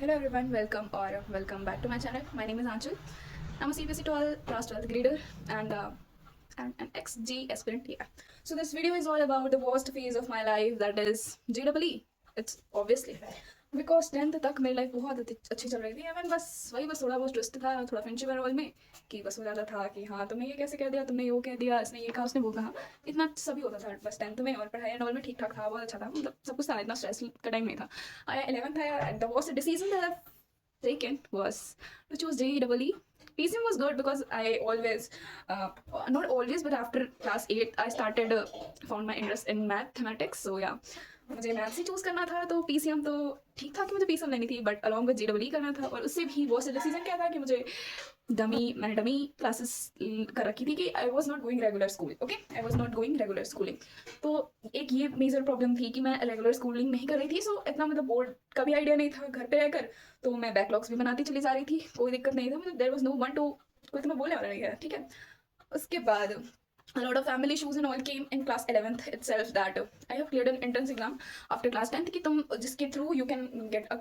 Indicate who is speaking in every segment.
Speaker 1: Hello everyone, welcome back to my channel. My name is Anchal. I'm a CBSE 12 class 12th grader and I'm an XG aspirant. Yeah. So this video is all about the worst phase of my life, that is JEE. It's obviously because 10th तक मेरी life बहुत अच्छी चल रही थी। मैं बस थोड़ा बहुत ट्विस्ट था, थोड़ा फ्रेंडशिप रोल में कि बस हो जाता था कि हाँ तुमने ये कैसे कह दिया, तुमने वो कह दिया, इसने ये कहा, उसने वो कहा। इतना सभी होता था बस 10th में, और पढ़ाई एंड ऑल में ठीक ठाक था, बहुत अच्छा था, मतलब सब कुछ था, इतना स्ट्रेस का टाइम नहीं था। आया 11th आया and the worst decision that I taken was to choose JEE. PCM was good because I always, not always, but after class 8, I started found my interest in mathematics. So yeah, मुझे maths ही choose करना था, तो PCM तो ठीक था कि मुझे PCM लेनी थी, बट अलॉन्ग विद जेडब्ल्यू करना था। और उससे भी बहुत से डिसीजन क्या था कि मैंने डमी क्लासेस कर रखी थी कि आई was not going regular school. Okay, I was not going regular schooling. तो एक ये मेजर प्रॉब्लम थी कि मैं रेगुलर स्कूलिंग नहीं कर रही थी। सो इतना मतलब बोर्ड का भी आइडिया नहीं था घर पे रहकर, तो मैं बैकलॉग्स भी बनाती चली जा रही थी, कोई दिक्कत नहीं था, मतलब there was no one to, कोई तो मैं बोलने वाला नहीं है, ठीक है। उसके बाद a lot of family issues and all came in class 11th itself, that I have cleared an entrance exam after class 10th कि तुम जिसके through you can get a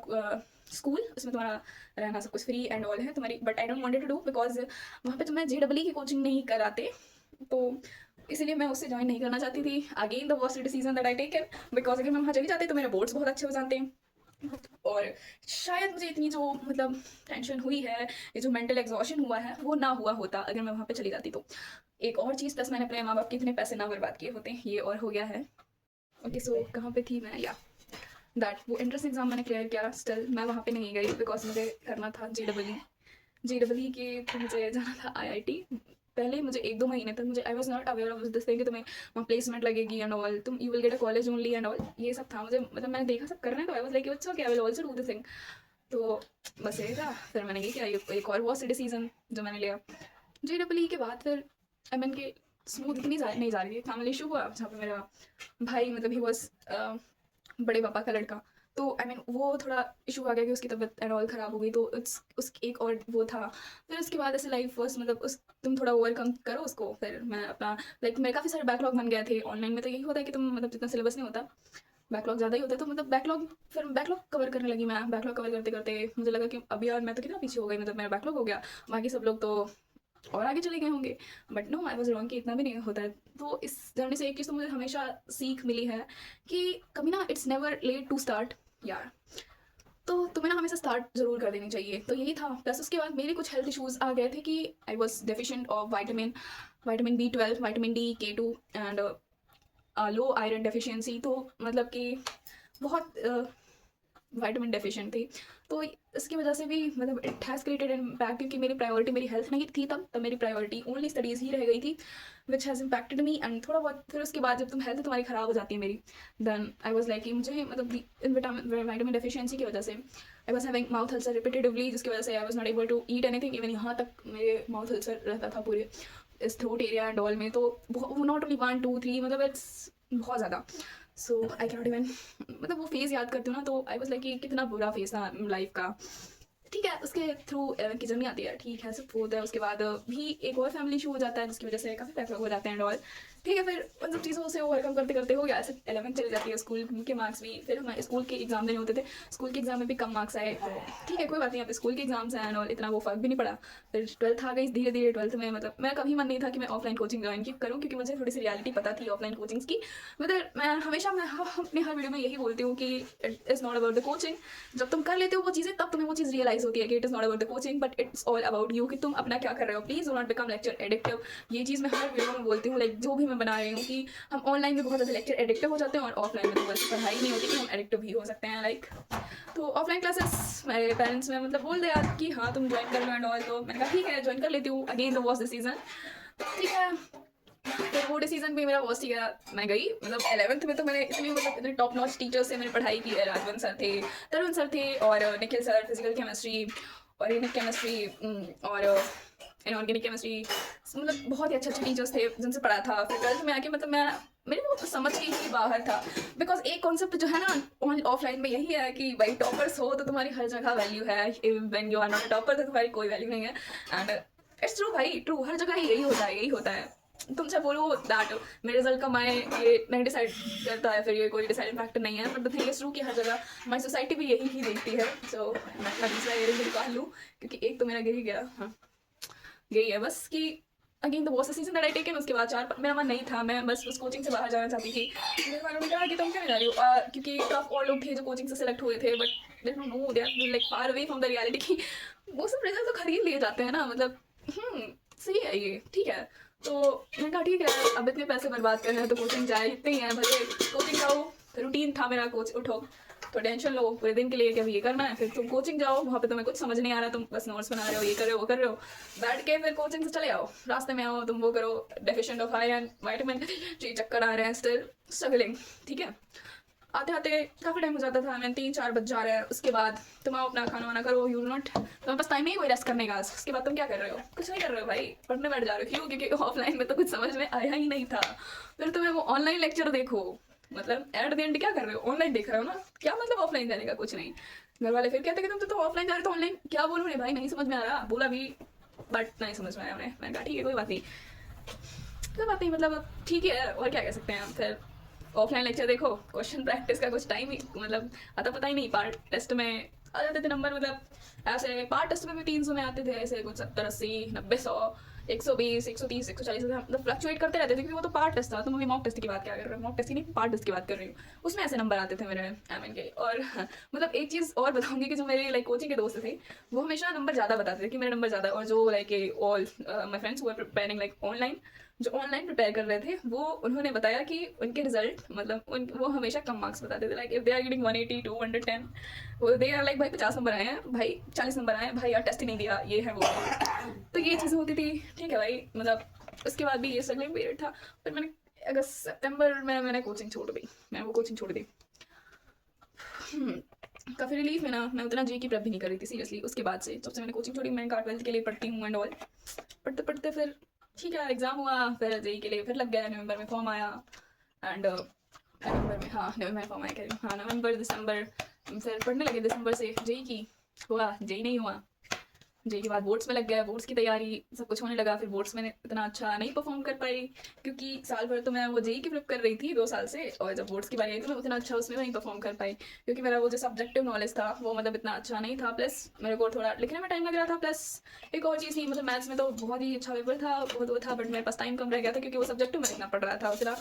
Speaker 1: school, उसमें तुम्हारा रहना सब कुछ फ्री एंड ऑल है तुम्हारी, but I don't wanted to do because वहाँ पे तुम्हें जेडब्ल्यू की कोचिंग नहीं कराते, तो इसीलिए मैं उससे ज्वाइन नहीं करना चाहती थी। Again the worst decision that I taken, because अगर मैं वहाँ चली जाती तो मेरे बोर्ड्स बहुत अच्छे हो जाते हैं, और शायद मुझे इतनी जो मतलब टेंशन हुई है, ये जो मेंटल एग्जॉशन हुआ है, वो ना हुआ होता अगर मैं वहाँ पे चली जाती तो। एक और चीज़, प्लस मैंने अपने माँ बाप के इतने पैसे ना बर्बाद किए होते, ये और हो गया है। ओके, सो कहाँ पे थी मैं, या दैट वो एंट्रेंस एग्जाम मैंने क्लियर किया, स्टिल मैं वहाँ पे नहीं गई बिकॉज मुझे करना था जेडब्ल्यू के, तो मुझे जाना था आईआईटी। पहले मुझे 1-2 महीने तक मुझे आई was not aware of this thing कि तुम्हें वहाँ प्लेसमेंट लगेगी एंड ऑल, तुम you will get a college only and all, ये सब था मुझे, मतलब मैंने देखा सब कर रहे हैं, तो I was like it's okay, I will also do this thing. तो बस ये था, फिर मैंने ये किया, एक और बहुत सी डिसीजन जो मैंने लिया जेडब्ल्यू के बाद। फिर आई मीन कि स्मूथ इतनी नहीं जा रही थी, फैमिली इशू हुआ जहाँ पे मेरा भाई, मतलब ही वॉज बड़े पापा का लड़का, तो आई मीन वो थोड़ा इशू आ गया कि उसकी तबीयत एंड ऑल ख़राब हो गई, तो उसकी एक और वो था। फिर उसके बाद ऐसे लाइफ फर्स्ट, मतलब उस तुम थोड़ा ओवरकम करो उसको। फिर मैं अपना लाइक मेरे काफ़ी सारे बैकलॉग बन गए थे ऑनलाइन में, तो यही होता है कि तुम मतलब जितना सिलेबस नहीं होता, बैकलॉग ज़्यादा ही होता है, तो मतलब फिर बैकलॉग कवर करने लगी मैं। बैकलॉग कवर करते करते मुझे लगा कि अभी यार मैं तो कितना पीछे हो गई, मतलब मेरा बैकलॉग हो गया, बाकी सब लोग तो और आगे चले गए होंगे, but no, I was wrong कि इतना भी नहीं होता है। तो इस जर्नी से एक चीज़ तो मुझे हमेशा सीख मिली है कि कभी ना it's never late to start यार, तो तुम्हें ना हमेशा स्टार्ट जरूर कर देनी चाहिए। तो यही था, प्लस उसके बाद मेरे कुछ हेल्थ इश्यूज आ गए थे कि I was deficient of vitamin B12, vitamin D, K2 and low iron deficiency, तो मतलब कि बहुत वाइटामिन डेफिशिएंट थी। तो इसकी वजह से भी मतलब it has created an impact, क्योंकि मेरी प्रायोरिटी मेरी हेल्थ नहीं थी तब मेरी प्रायोरिटी ओनली स्टडीज़ ही रह गई थी, which has impacted me. And थोड़ा बहुत फिर उसके बाद जब तुम हेल्थ तुम्हारी ख़राब हो जाती है मेरी, देन आई वॉज लाइक कि मुझे मतलब इन वाइटामिन डेफिशिएंसी की वजह से I was having mouth ulcer repeatedly, जिसकी वजह से I was not able to eat anything, even यहाँ तक मेरे माउथ अल्सर रहता था पूरे इस थ्रोट एरिया एंड ऑल में। तो नॉट ओनली 1 2 3, मतलब इट्स बहुत ज़्यादा। सो आई कैनॉट इवन, मतलब वो फेज़ याद करती हूँ ना, तो आई वॉज लाइक कि कितना बुरा फेज़ था लाइफ का। ठीक है, उसके थ्रू की जर्नी आती है, ठीक है, सब होता है। उसके बाद भी एक और फैमिली इशू हो जाता है, जिसकी वजह से काफ़ी पैसे हो जाते हैं एंड ऑल, ठीक है। फिर उन सब चीज़ों से ओवरकम करते करते हो गया, ऐसे 11th चली जाती है, स्कूल के मार्क्स भी, फिर हमारे स्कूल के एग्जाम देने होते थे, स्कूल के एग्जाम में भी कम मार्क्स आए, तो ठीक है कोई बात नहीं, अब स्कूल के एग्जाम्स हैं एंड ऑल, इतना वो फर्क भी नहीं पड़ा। फिर 12th आ गई, धीरे धीरे 12th में मतलब मेरा कभी मन नहीं था कि मैं ऑफलाइन कोचिंग ज्वाइन करूँ, क्योंकि मुझे थोड़ी सी रियलिटी पता थी ऑफलाइन कोचिंग्स की। मतलब मैं हमेशा अपने हर वीडियो में यही बोलती हूँ कि it is not about the coaching, जब तुम कर लेते हो वो चीज़ें तब तुम्हें वो चीज़ रियलाइज होती है कि it is not about the coaching, but it's all about you, कि तुम अपना क्या कर रहे हो। Please do not become lecture addictive, ये चीज़ मैं हर वीडियो में बोलती हूँ, लाइक जो भी मैं बना रही हूँ, कि हम ऑनलाइन में बहुत ज़्यादा लेक्चर एडिक्टिव हो जाते हैं, और ऑफलाइन में तो बस पढ़ाई नहीं होती कि हम एडिक्टिव भी हो सकते हैं लाइक। तो ऑफलाइन क्लासेस मेरे पेरेंट्स में मतलब बोल दिया कि हाँ तुम ज्वाइन कर लो एंड ऑल, तो मैंने कहा ठीक है ज्वाइन कर लेती हूँ। Again the was the season, ठीक है। फिर वो डिसीजन भी मेरा वर्स्ट ही गया, मैं गई मतलब 11th में, तो मैंने इतने टॉप नॉच टीचर्स से मैंने पढ़ाई की है। राजवन सर थे, तरुण सर थे, और Nikhil sir physical chemistry, organic chemistry, और इनऑर्गेनिक केमिस्ट्री, मतलब बहुत ही अच्छे अच्छे टीचर्स थे जिनसे पढ़ा था। फिर 12th में आके मतलब मैं मेरे को समझ के ही बाहर था, बिकॉज एक कॉन्सेप्ट जो है ना ऑफलाइन में यही है कि भाई टॉपर्स हो तो तुम्हारी हर जगह वैल्यू है, when you are not a topper तो तुम्हारी कोई वैल्यू नहीं है। एंड इट्स ट्रू भाई, ट्रू, हर जगह यही होता है, यही होता है। तुम चाहे बोलो दैट मेरे रिजल्ट कम आए ये नहीं डिसाइड करता है, फिर ये कोई डिसाइडिंग फैक्टर नहीं है, but the thing is true कि हर जगह हमारी सोसाइटी भी यही ही देखती है। सो मैं अपना दूसरा ईयरिंग निकाल लूँ क्योंकि एक तो मेरा गिर ही गया। हाँ यही है बस कि again the was a season that I taken. उसके बाद मेरा मन नहीं था, मैं बस उस कोचिंग से बाहर जाना चाहती थी। मेरे वालों ने कहा कि तुम क्यों नहीं जा रही हो, क्योंकि काफ़ी और लोग थे जो कोचिंग से सेलेक्ट हुए थे, but they don't know, they are like far away from the reality कि वो सब रिजल्ट तो खरीद लिए जाते हैं ना, मतलब सही है ये, ठीक है। तो मैंने कहा ठीक है, अब इतने पैसे बर्बाद कर रहे हैं तो कोचिंग जाए, इतने ही है भले कोचिंग जाओ। रूटीन था मेरा, कोच उठो तो टेंशन लो पूरे दिन के लिए कि अभी ये करना है, फिर तुम कोचिंग जाओ, वहाँ पे तुम्हें कुछ समझ नहीं आ रहा, तुम बस नोट्स बना रहे हो, ये कर रहे हो वो कर रहे हो, बैठ के फिर कोचिंग से चले आओ, रास्ते में आओ तुम वो करो, डेफिशिएंट ऑफ आयरन विटामिन, चक्कर आ रहे हैं, स्टिल स्ट्रगलिंग, ठीक है। आते आते काफ़ी टाइम हो जाता था, मैंने 3-4 बज जा रहे हैं, उसके बाद तुम आओ अपना खाना वाना करो, यू नॉट तुम्हारे पास टाइम नहीं कोई रेस्ट करने का। उसके बाद तुम क्या कर रहे हो, कुछ नहीं कर रहे हो भाई, पढ़ने बैठ जा रहे हो। क्यों? क्योंकि ऑफलाइन में तो कुछ समझ में आया ही नहीं था। फिर तुम्हें वो ऑनलाइन लेक्चर देखो, मतलब एट द एंड क्या कर रहे हो, ऑनलाइन देख रहे हो ना, क्या मतलब ऑफलाइन जाने का, कुछ नहीं। घर वाले फिर कहते कि तुम तो ऑफलाइन जा रहे हो, तो ऑनलाइन क्या बोलूँ रे भाई, नहीं समझ में आ रहा, बोला भी बट नहीं समझ में आया उन्हें। मैंने कहा ठीक है कोई बात नहीं, कोई बात नहीं, मतलब ठीक है, और क्या कह सकते हैं हम। फिर ऑफलाइन लेक्चर देखो, क्वेश्चन प्रैक्टिस का कुछ टाइम ही मतलब आता पता ही नहीं, पार्ट टेस्ट में आ जाते थे नंबर, मतलब ऐसे पार्ट टेस्ट में भी 300 में आते थे, ऐसे कुछ 70-80-90-100 120 130 140 मतलब फ्लक्चुएट करते रहते थे, क्योंकि वो तो पार्ट टेस्ट था। तुम अभी मॉक टेस्ट की बात क्या कर रहे हो, मॉक टेस्ट की नहीं पार्ट टेस्ट की बात कर रही हूँ, उसमें ऐसे नंबर आते थे मेरे एमएन के। और मतलब एक चीज़ और बताऊंगी कि जो मेरे लाइक कोचिंग के दोस्त थे वो हमेशा नंबर ज़्यादा बताते थे कि मेरा नंबर ज़्यादा, और जो like all my friends who are preparing like online, जो ऑनलाइन प्रिपेयर कर रहे थे, वो उन्होंने बताया कि उनके रिजल्ट मतलब वो हमेशा कम मार्क्स बताते थे, like if they are getting 180 210, वो दे आर लाइक भाई 50 नंबर आए हैं, भाई 40 नंबर आए हैं, भाई यार टेस्ट ही नहीं दिया, ये है वो है। तो ये चीज़ें होती थी, ठीक है भाई, मतलब उसके बाद भी ये स्ट्रगलिंग पीरियड था। फिर मैंने अगस्त सितंबर में मैंने कोचिंग छोड़ दी, मैंने वो कोचिंग छोड़ दी। काफ़ी रिलीफ में ना, मैं उतना जी की प्रेप भी नहीं कर रही थी सीरियसली। उसके बाद से जब से मैंने कोचिंग छोड़ी, मैंने कहा 12th के लिए पढ़ती हूँ एंड ऑल, पढ़ते पढ़ते फिर ठीक है एग्ज़ाम हुआ, फिर जेई के लिए फिर लग गया, नवंबर में फॉर्म आया एंड नवंबर में, हाँ नवंबर में फॉर्म आया, कह रही हूँ, हाँ नवंबर दिसंबर, फिर पढ़ने लगे दिसंबर से। जेई की हुआ, जेई नहीं हुआ, जेई के बाद बोर्ड्स में लग गया, बोर्ड्स की तैयारी सब कुछ होने लगा। फिर बोर्ड्स में इतना अच्छा नहीं परफॉर्म कर पाई, क्योंकि साल भर तो मैं वो जेई की प्रिप कर रही थी 2 साल से, और जब बोर्ड्स की बारी आई तो मैं उतना अच्छा उसमें नहीं परफॉर्म कर पाई, क्योंकि मेरा वो जो सब्जेक्टिव नॉलेज था वो मतलब इतना अच्छा नहीं था, प्लस मेरे को थोड़ा लिखने में टाइम लग रहा था, प्लस एक और चीज़ थी, मतलब मैथ्स में तो बहुत ही अच्छा पेपर था, बहुत वो था, बट मेरे पास टाइम कम रह गया था, क्योंकि वो सब्जेक्टिव मैं इतना पढ़ रहा था, उतना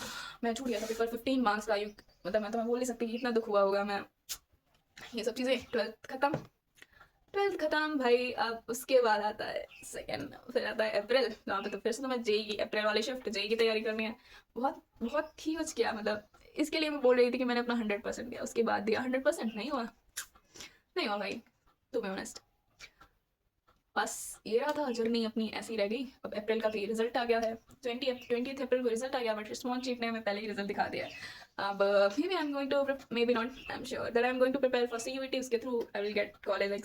Speaker 1: मैं छूट गया था पेपर 15 मार्क्स का। मतलब मैं तो मैं बोल नहीं सकती कि इतना दुख हुआ होगा। मैं ये सब चीज़ें 12th खत्म भाई। अब उसके बाद आता है सेकेंड, फिर आता है अप्रैल, जहाँ पे तो फिर से तो मैं जेई की अप्रैल वाली शिफ्ट जेई की तैयारी करनी है। बहुत बहुत ही कुछ किया, मतलब इसके लिए मैं बोल रही थी कि मैंने अपना 100% दिया, उसके बाद दिया 100% नहीं हुआ, नहीं हुआ भाई, टू बी ऑनेस्ट। बस ये रहा था जर्नी अपनी, ऐसी रह गई। अब अप्रैल का भी रिजल्ट आ गया है, 20th अप्रैल को रिजल्ट आ गया, बट रिस्पॉन्स शीट ने हमें पहले ही रिजल्ट दिखा दिया है। अब maybe I am going to, maybe not, I am sure that I am going to prepare for CUET, उसके through I will get college like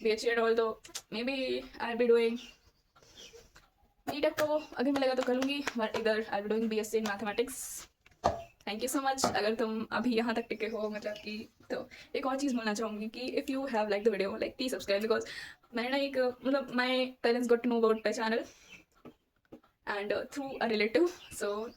Speaker 1: BHU and all, तो maybe I will be doing BTech, तो अगर मिलेगा तो कर लूँगी, but इधर I will doing BSc in mathematics. Thank you so much अगर तुम अभी यहाँ तक टिके हो, मतलब कि। तो एक और चीज़ बोलना चाहूँगी कि if you have like the video, like please subscribe, because मैंने ना एक मतलब my parents got to know about my channel and through a relative, so